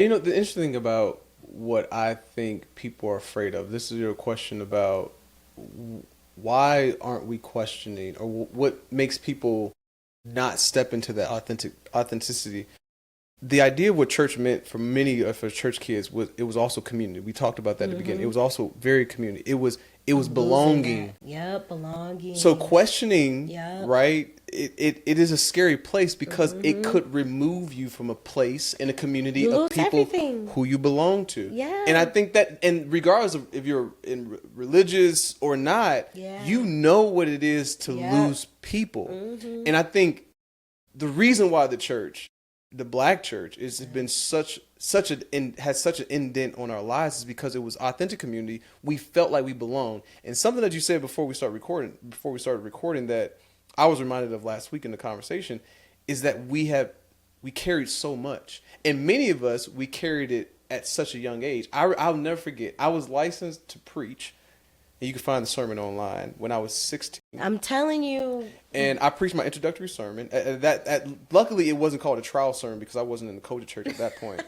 The interesting thing about what I think people are afraid of, this is your question about why aren't we questioning, or what makes people not step into that authenticity. The idea of what church meant for many of us church kids was it was also community. We talked about that at the beginning. It was also very community. It was belonging. Yep, belonging. So questioning, Yep. right? It is a scary place because it could remove you from a place in a community You of lose people everything. who you belong to. Yeah. And I think that, and regardless of if you're in religious or not, Yeah. you know what it is to Yep. lose people. And I think the reason why the black church has been has such an indent on our lives is because it was authentic community. We felt like we belonged. And something that you said before we started recording that I was reminded of last week in the conversation is that we carried so much. And many of us, we carried it at such a young age. I'll never forget. I was licensed to preach. And you can find the sermon online when I was 16. I'm telling you. And I preached my introductory sermon. Luckily, it wasn't called a trial sermon because I wasn't in the Kojic church at that point.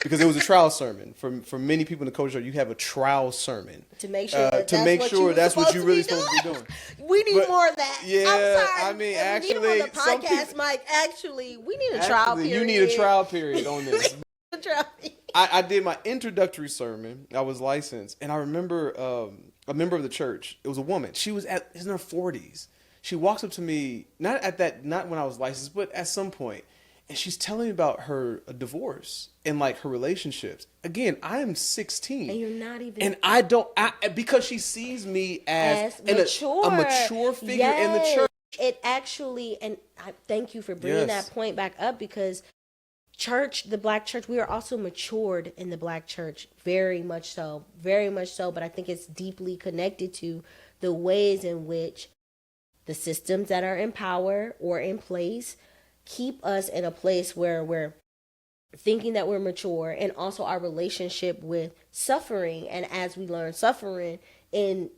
Because it was a trial sermon. For many people in the Kojic church, you have a trial sermon. To make sure that's what you really supposed to be doing. We need more of that. Yeah, I'm sorry. I mean, We actually, need him on the some podcast, people- Mike. Actually, we need a trial period. You need a trial period on this. A trial period. I did my introductory sermon. I was licensed. And I remember a member of the church. It was a woman. She was in her 40s. She walks up to me, not when I was licensed, but at some point, and she's telling me about her divorce and like her relationships. Again, I am 16, And you're not even. and because she sees me as mature. a mature figure in the church. It actually, and I thank you for bringing that point back up because the black church, we are also matured in the black church, very much so. But I think it's deeply connected to the ways in which the systems that are in power or in place keep us in a place where we're thinking that we're mature, and also our relationship with suffering. And as we learn suffering in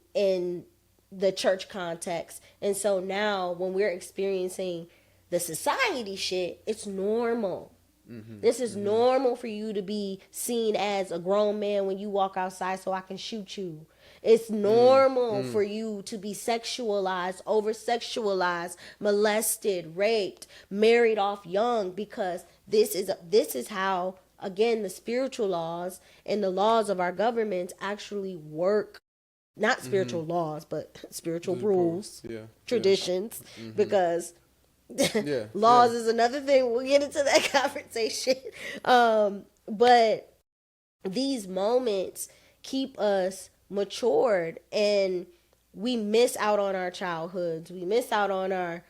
the church context. And so now when we're experiencing the society shit, it's normal. This is normal for you to be seen as a grown man when you walk outside so I can shoot you. It's normal for you to be sexualized, over-sexualized, molested, raped, married off young, because this is how, again, the spiritual laws and the laws of our governments actually work. Not spiritual laws, but spiritual rules, traditions, because laws is another thing. We'll get into that conversation. But these moments keep us matured, and we miss out on our childhoods. We miss out on our,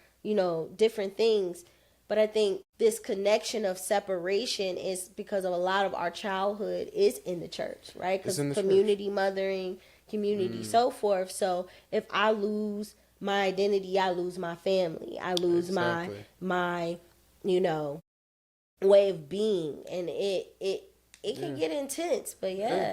different things. But I think this connection of separation is because of a lot of our childhood is in the church, right? Because community mothering, community, so forth. So if I lose my identity, I lose my family, I lose my way of being, and it can get intense. But yeah.